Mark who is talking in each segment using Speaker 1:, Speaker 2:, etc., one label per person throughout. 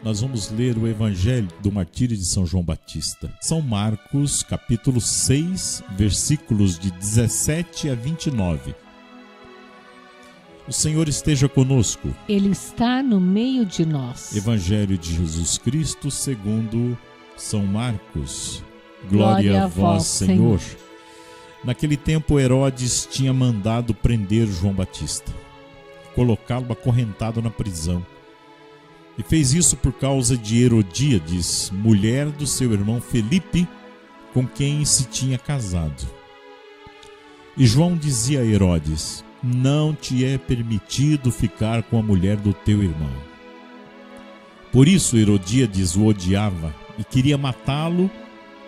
Speaker 1: nós vamos ler o Evangelho do Martírio de São João Batista. São Marcos, capítulo 6, versículos de 17 a 29. O Senhor esteja conosco.
Speaker 2: Ele está no meio de nós.
Speaker 1: Evangelho de Jesus Cristo segundo São Marcos. Glória a vós, Senhor. Naquele tempo, Herodes tinha mandado prender João Batista, colocá-lo acorrentado na prisão. E fez isso por causa de Herodíades, mulher do seu irmão Felipe, com quem se tinha casado. E João dizia a Herodes: não te é permitido ficar com a mulher do teu irmão. Por isso Herodíades o odiava e queria matá-lo,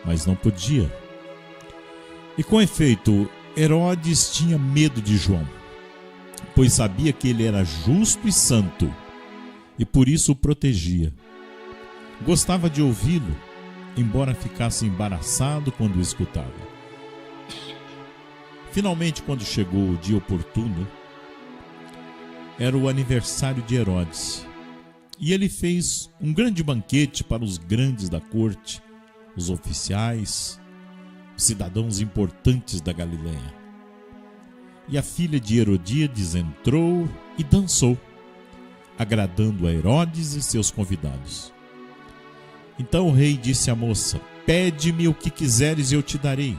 Speaker 1: mas não podia. E com efeito, Herodes tinha medo de João, pois sabia que ele era justo e santo, e por isso o protegia. Gostava de ouvi-lo, embora ficasse embaraçado quando o escutava. Finalmente, quando chegou o dia oportuno, era o aniversário de Herodes, e ele fez um grande banquete para os grandes da corte, os oficiais, os cidadãos importantes da Galileia. E a filha de Herodíades entrou e dançou, agradando a Herodes e seus convidados. Então o rei disse à moça: pede-me o que quiseres e eu te darei.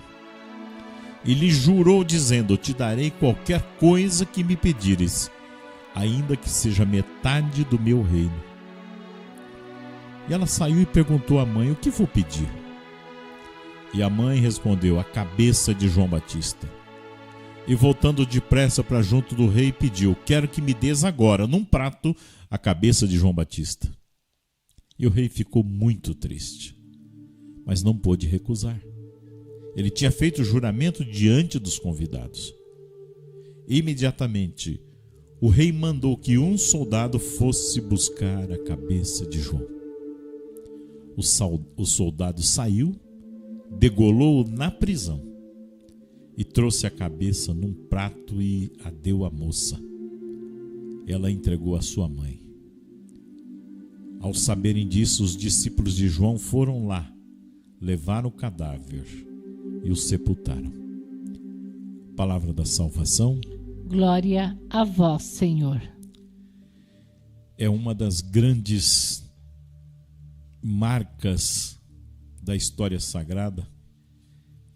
Speaker 1: E lhe jurou, dizendo: eu te darei qualquer coisa que me pedires, ainda que seja metade do meu reino. E ela saiu e perguntou à mãe: o que vou pedir? E a mãe respondeu: a cabeça de João Batista. E voltando depressa para junto do rei, pediu: quero que me des agora, num prato, a cabeça de João Batista. E o rei ficou muito triste, mas não pôde recusar. Ele tinha feito o juramento diante dos convidados. Imediatamente, o rei mandou que um soldado fosse buscar a cabeça de João. O soldado saiu, degolou-o na prisão e trouxe a cabeça num prato e a deu à moça. Ela entregou à sua mãe. Ao saberem disso, os discípulos de João foram lá, levaram o cadáver e o sepultaram. Palavra da salvação.
Speaker 2: Glória a vós, Senhor.
Speaker 1: É uma das grandes marcas da história sagrada,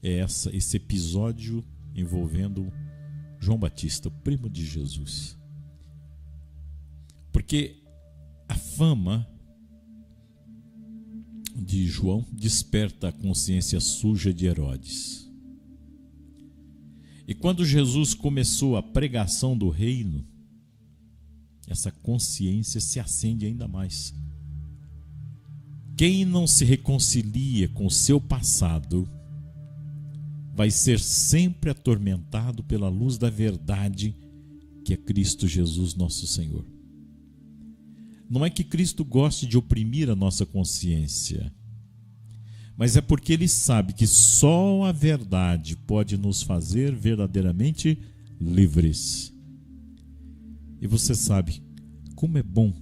Speaker 1: é esse episódio envolvendo João Batista, o primo de Jesus. Porque a fama de João desperta a consciência suja de Herodes. E quando Jesus começou a pregação do reino, essa consciência se acende ainda mais. Quem não se reconcilia com o seu passado vai ser sempre atormentado pela luz da verdade, que é Cristo Jesus, nosso Senhor. Não é que Cristo goste de oprimir a nossa consciência, mas é porque Ele sabe que só a verdade pode nos fazer verdadeiramente livres. E você sabe como é bom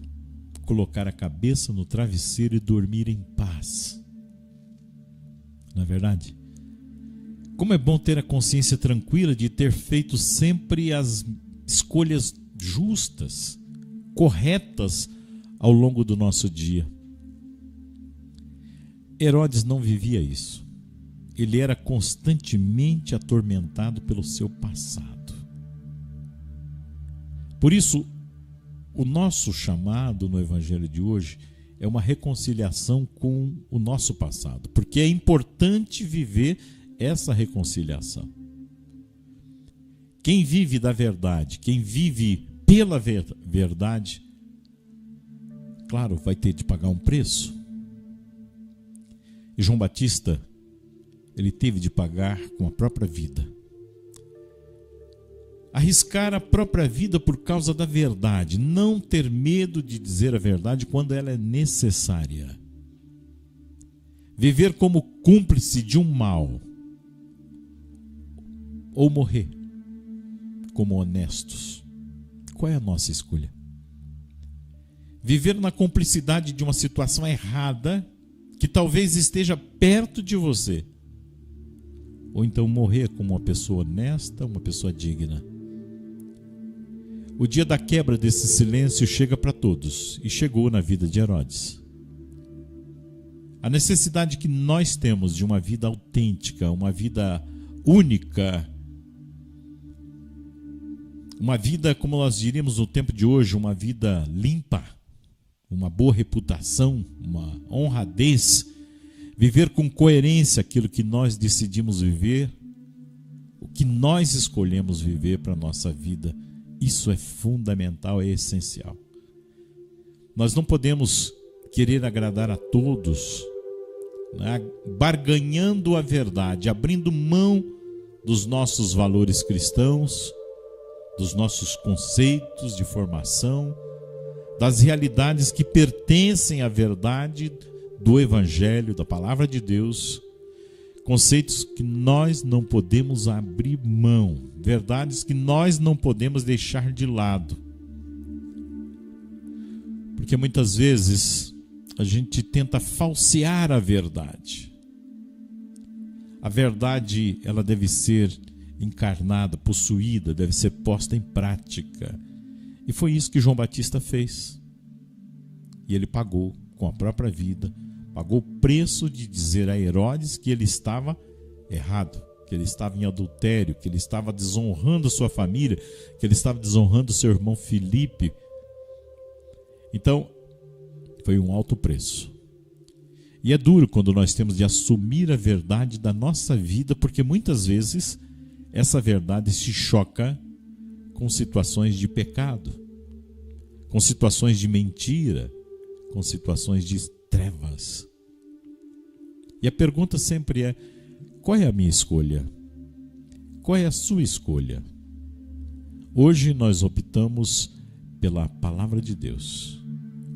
Speaker 1: colocar a cabeça no travesseiro e dormir em paz. Não é verdade? Como é bom ter a consciência tranquila de ter feito sempre as escolhas justas, corretas ao longo do nosso dia. Herodes não vivia isso. Ele era constantemente atormentado pelo seu passado. Por isso, o nosso chamado no Evangelho de hoje é uma reconciliação com o nosso passado, porque é importante viver essa reconciliação. Quem vive da verdade, quem vive pela verdade, claro, vai ter de pagar um preço. E João Batista, ele teve de pagar com a própria vida. Arriscar a própria vida por causa da verdade, não ter medo de dizer a verdade quando ela é necessária. Viver como cúmplice de um mal, ou morrer como honestos. Qual é a nossa escolha? viver na cumplicidade de uma situação errada que talvez esteja perto de você, ou então morrer como uma pessoa honesta, uma pessoa digna. O dia da quebra desse silêncio chega para todos, e chegou na vida de Herodes. A necessidade que nós temos de uma vida autêntica, uma vida única, uma vida, como nós diríamos no tempo de hoje, uma vida limpa, uma boa reputação, uma honradez, viver com coerência aquilo que nós decidimos viver, o que nós escolhemos viver para a nossa vida. Isso é fundamental, é essencial. Nós não podemos querer agradar a todos, né? Barganhando a verdade, abrindo mão dos nossos valores cristãos, dos nossos conceitos de formação, das realidades que pertencem à verdade do Evangelho, da Palavra de Deus, conceitos que nós não podemos abrir mão, verdades que nós não podemos deixar de lado. Porque muitas vezes a gente tenta falsear a verdade. A verdade, ela deve ser encarnada, possuída, deve ser posta em prática. E foi isso que João Batista fez. E ele pagou com a própria vida, pagou o preço de dizer a Herodes que ele estava errado, que ele estava em adultério, que ele estava desonrando a sua família, que ele estava desonrando o seu irmão Filipe. Então, foi um alto preço. E é duro quando nós temos de assumir a verdade da nossa vida, porque muitas vezes essa verdade se choca com situações de pecado, com situações de mentira, com situações de trevas. E a pergunta sempre é: qual é a minha escolha? Qual é a sua escolha? Hoje nós optamos pela palavra de Deus.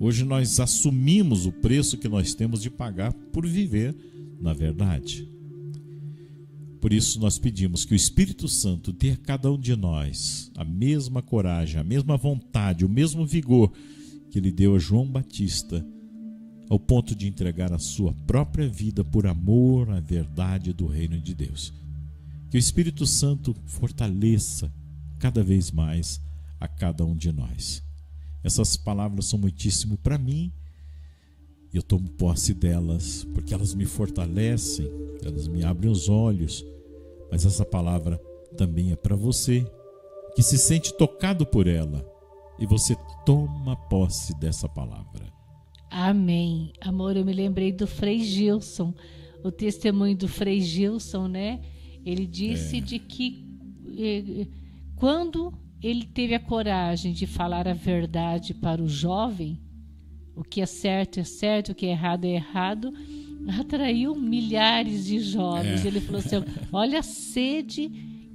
Speaker 1: Hoje nós assumimos o preço que nós temos de pagar por viver na verdade. Por isso nós pedimos que o Espírito Santo dê a cada um de nós a mesma coragem, a mesma vontade, o mesmo vigor que ele deu a João Batista, ao ponto de entregar a sua própria vida por amor à verdade do reino de Deus. Que o Espírito Santo fortaleça cada vez mais a cada um de nós. Essas palavras são muitíssimo para mim, e eu tomo posse delas, porque elas me fortalecem, elas me abrem os olhos, mas essa palavra também é para você, que se sente tocado por ela, e você toma posse dessa palavra.
Speaker 2: Amém. Amor, eu me lembrei do Frei Gilson, o testemunho do Frei Gilson, né? Ele disse de que quando ele teve a coragem de falar a verdade para o jovem, o que é certo, o que é errado, atraiu milhares de jovens. Ele falou assim: olha a sede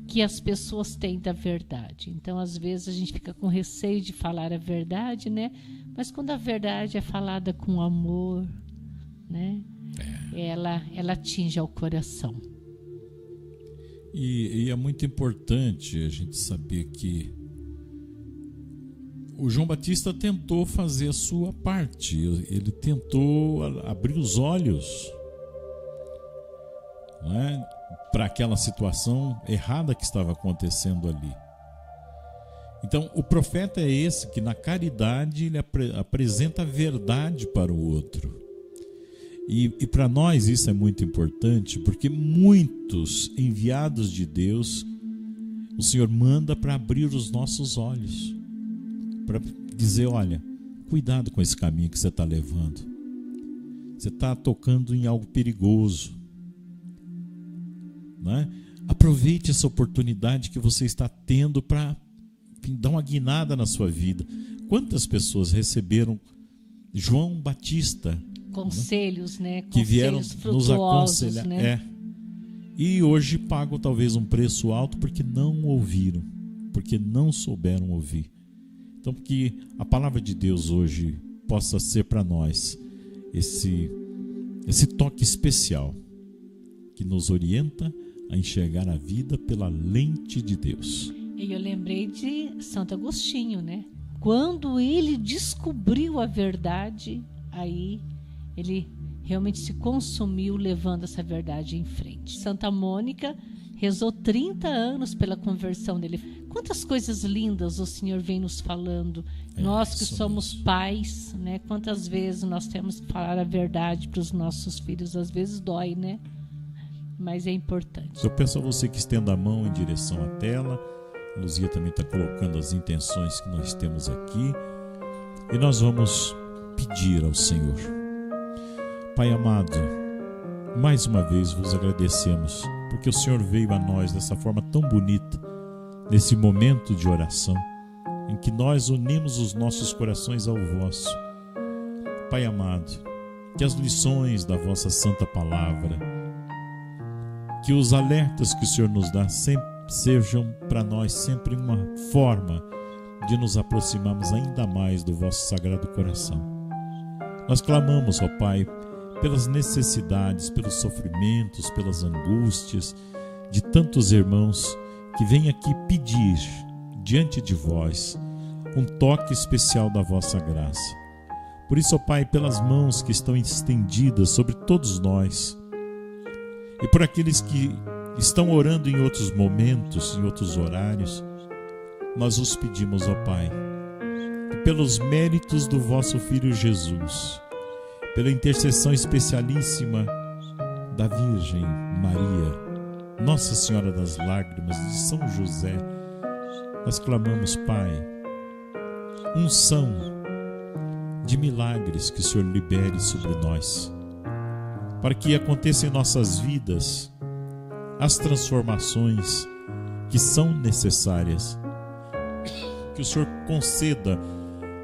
Speaker 2: que as pessoas têm da verdade. Então, às vezes, a gente fica com receio de falar a verdade, né? Mas quando a verdade é falada com amor, né? Ela atinge ao coração.
Speaker 1: E é muito importante a gente saber que o João Batista tentou fazer a sua parte. Ele tentou abrir os olhos, não é, para aquela situação errada que estava acontecendo ali. Então, o profeta é esse que na caridade ele apresenta a verdade para o outro. E para nós isso é muito importante, porque muitos enviados de Deus, o Senhor manda para abrir os nossos olhos, para dizer: olha, cuidado com esse caminho que você está levando. Você está tocando em algo perigoso, né? Aproveite essa oportunidade que você está tendo para dar uma guinada na sua vida. Quantas pessoas receberam João Batista,
Speaker 2: conselhos, né?
Speaker 1: Que vieram nos aconselhar,
Speaker 2: né?
Speaker 1: E hoje pagam talvez um preço alto porque não ouviram, porque não souberam ouvir. Então, que a palavra de Deus hoje possa ser para nós esse toque especial que nos orienta a enxergar a vida pela lente de Deus.
Speaker 2: E eu lembrei de Santo Agostinho, né? quando ele descobriu a verdade, aí ele realmente se consumiu levando essa verdade em frente. Santa Mônica rezou 30 anos pela conversão dele. Quantas coisas lindas o Senhor vem nos falando. Nós que somos pais, né? Quantas vezes nós temos que falar a verdade para os nossos filhos. Às vezes dói, né? Mas é importante.
Speaker 1: Eu peço a você que estenda a mão em direção à tela. A Luzia também está colocando as intenções que nós temos aqui. E nós vamos pedir ao Senhor. Pai amado, mais uma vez vos agradecemos, porque o Senhor veio a nós dessa forma tão bonita, nesse momento de oração, em que nós unimos os nossos corações ao vosso. Pai amado, que as lições da vossa santa palavra, que os alertas que o Senhor nos dá sempre sejam para nós sempre uma forma de nos aproximarmos ainda mais do vosso sagrado coração. Nós clamamos, ó Pai, pelas necessidades, pelos sofrimentos, pelas angústias de tantos irmãos que vêm aqui pedir diante de vós um toque especial da vossa graça. Por isso, ó Pai, pelas mãos que estão estendidas sobre todos nós e por aqueles que estão orando em outros momentos, em outros horários, nós os pedimos, ó Pai, que pelos méritos do vosso Filho Jesus, pela intercessão especialíssima da Virgem Maria, Nossa Senhora das Lágrimas, de São José, nós clamamos, Pai, unção de milagres que o Senhor libere sobre nós, para que aconteça em nossas vidas as transformações que são necessárias, que o Senhor conceda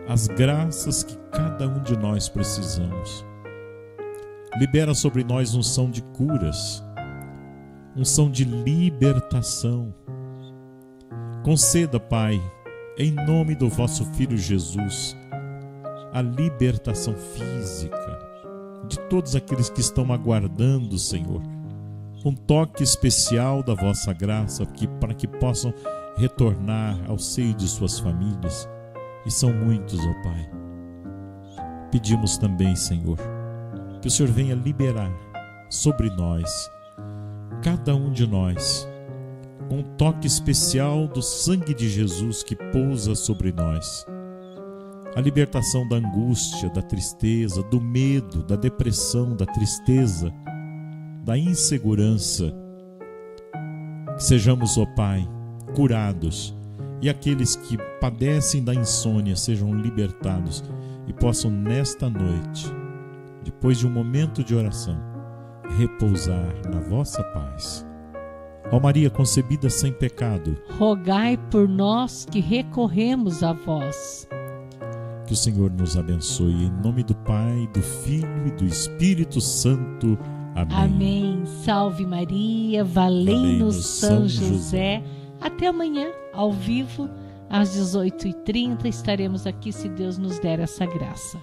Speaker 1: as graças que cada um de nós precisamos. Libera sobre nós unção de curas, unção de libertação. Conceda, Pai, em nome do vosso Filho Jesus, a libertação física de todos aqueles que estão aguardando, Senhor, um toque especial da vossa graça, para que possam retornar ao seio de suas famílias. E são muitos, ó Pai. Pedimos também, Senhor, que o Senhor venha liberar sobre nós, cada um de nós, com um toque especial do sangue de Jesus que pousa sobre nós. A libertação da angústia, da tristeza, do medo, da depressão, da tristeza, da insegurança. Que sejamos, ó Pai, curados, e aqueles que padecem da insônia sejam libertados e possam nesta noite, depois de um momento de oração, repousar na vossa paz. Ó Maria concebida sem pecado,
Speaker 2: rogai por nós que recorremos a vós.
Speaker 1: Que o Senhor nos abençoe, em nome do Pai, do Filho e do Espírito Santo. Amém.
Speaker 2: Amém. Salve Maria, valei-nos São José. Até amanhã, ao vivo, às 18h30, estaremos aqui, se Deus nos der essa graça.